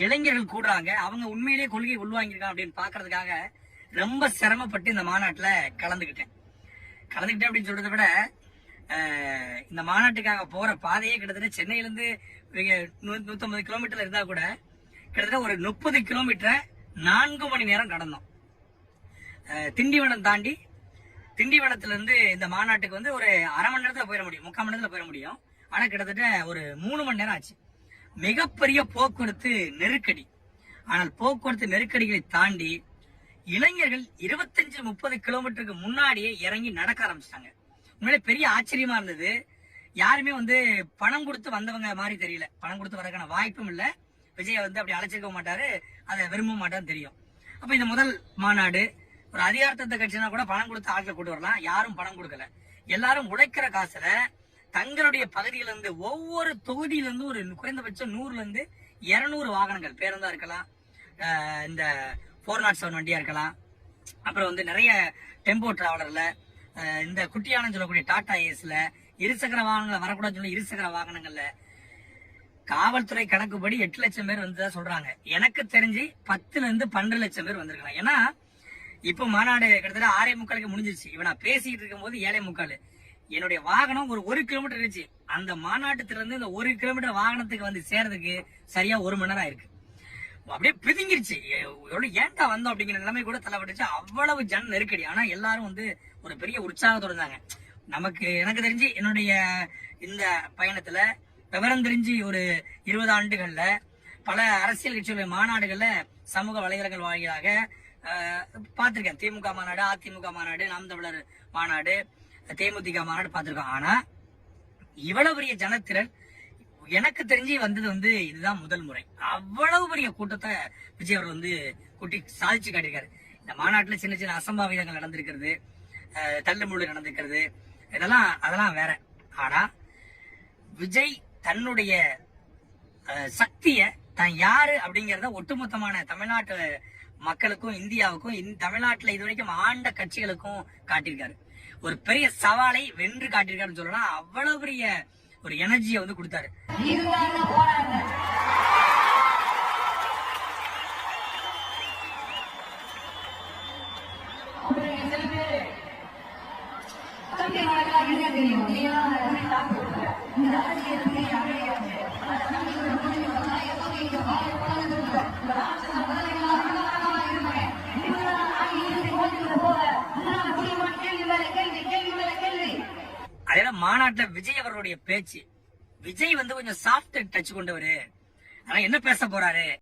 இளைஞர்கள் கூடுறாங்க, அவங்க உண்மையிலேயே கொள்கை உள்வாங்கிருக்காங்க அப்படின்னு பாக்குறதுக்காக ரொம்ப சிரமப்பட்டு இந்த மாநாட்டுல கலந்துகிட்டேன் அப்படின்னு சொல்றதை விட இந்த மாநாட்டுக்காக போற பாதையே கிட்டத்தட்ட சென்னையில இருந்து 150 கிலோமீட்டர்ல இருந்தா கூட கிட்டத்தட்ட ஒரு 30 கிலோமீட்டரை 4 மணி நேரம் கடந்தோம். திண்டிவனம் தாண்டி திண்டிவனத்துல இருந்து இந்த மாநாட்டுக்கு வந்து ஒரு அரை மணி நேரத்துல போயிட முடியும், 3/4 மணி நேரத்துல போயிட முடியும். ஆனா கிட்டத்தட்ட ஒரு 3 மணி நேரம் ஆச்சு. மிகப்பெரிய போக்குவரத்து நெருக்கடி. ஆனால் போக்குவரத்து நெருக்கடிகளை தாண்டி இளைஞர்கள் 25-30 கிலோமீட்டருக்கு முன்னாடியே இறங்கி நடக்க ஆரம்பிச்சிட்டாங்க. உண்மையிலே பெரிய ஆச்சரியமா இருந்தது. யாருமே வந்து பணம் கொடுத்து வந்தவங்க மாதிரி தெரியல. பணம் கொடுத்து வரதுக்கான வாய்ப்பும் இல்ல. விஜய் வந்து அப்படி அழைச்சிருக்க மாட்டாரு, அதை விரும்ப மாட்டான்னு தெரியும். அப்ப இந்த முதல் மாநாடு ஒரு அதிகாரத்தை கட்சினா கூட பணம் கொடுத்து ஆட்களை கூட்டு வரலாம். யாரும் பணம் கொடுக்கல. எல்லாரும் உழைக்கிற காசுல தங்களுடைய பகுதியில இருந்து ஒவ்வொரு தொகுதியில இருந்து ஒரு குறைந்தபட்சம் 100ல இருந்து 200 வாகனங்கள், பேருந்தா இருக்கலாம், இந்த 407 வண்டியா இருக்கலாம், அப்புறம் வந்து நிறைய டெம்போ டிராவலர்ல, இந்த குட்டியான சொல்லக்கூடிய டாடா ஏஸ்ல, இருசக்கர வாகனங்கள் வரக்கூடாது சொல்லி இருசக்கர வாகனங்கள்ல காவல்துறை கணக்குப்படி 8 லட்சம் பேர் வந்ததா சொல்றாங்க. எனக்கு தெரிஞ்சு 10ல இருந்து 12 லட்சம் பேர் வந்திருக்கலாம். ஏன்னா இப்ப மாநாடு கிட்டத்தட்ட 6:45 முடிஞ்சிருச்சு. இவன் நான் பேசிட்டு இருக்கும் போது 7:45. என்னுடைய வாகனம் ஒரு 1 கிலோமீட்டர் இருந்துச்சு. அந்த மாநாட்டத்துல இருந்து இந்த 1 கிலோமீட்டர் வாகனத்துக்கு வந்து சேர்றதுக்கு சரியா 1 மணி நேரம் ஆயிருக்கு. அப்படியே பிதுங்கிருச்சு. ஏன்டா வந்தோம் அப்படிங்கிற நிலைமை கூட தள்ளப்பட்டுச்சு. அவ்வளவு ஜன நெருக்கடி. ஆனா எல்லாரும் வந்து ஒரு பெரிய உற்சாகத்தோட இருந்தாங்க. எனக்கு தெரிஞ்சு என்னுடைய இந்த பயணத்துல விவரம் தெரிஞ்சு ஒரு 20 ஆண்டுகள்ல பல அரசியல் கட்சிகளுடைய மாநாடுகள்ல சமூக வலைதளங்கள் வாயிலாக பார்த்திருக்கேன். திமுக மாநாடு, அதிமுக மாநாடு, நாம் தமிழர் மாநாடு, தேமுதிக மாநாடு பார்த்திருக்கோம். ஆனா இவ்வளவு பெரிய ஜனத்திரள் எனக்கு தெரிஞ்சு வந்தது வந்து இதுதான் முதல் முறை. அவ்வளவு பெரிய கூட்டத்தை விஜய் அவர் வந்து கூட்டி சாதிச்சு காட்டியிருக்காரு. இந்த மாநாட்டுல சின்ன சின்ன அசம்பாவிதங்கள் நடந்திருக்கிறது, தள்ளுமுள்ளு நடந்திருக்கிறது, அதெல்லாம் வேற. ஆனா விஜய் தன்னுடைய சக்திய தான் யாரு அப்படிங்கறத ஒட்டுமொத்தமான தமிழ்நாட்டு மக்களுக்கும் இந்தியாவுக்கும் தமிழ்நாட்டுல இதுவரைக்கும் ஆண்ட கட்சிகளுக்கும் காட்டியிருக்காரு. ஒரு பெரிய சவாலை வென்று காட்டியிருக்காருன்னு சொல்லலாம். அவ்வளவு பெரிய ஒரு எனர்ஜியை வந்து கொடுத்தாரு. அதே மாநாட்டுல விஜய் அவர்களுடைய பேச்சு, விஜய் வந்து கொஞ்சம் சாஃப்ட் டச் கொண்டவரு. ஆனா என்ன பேச போறாரு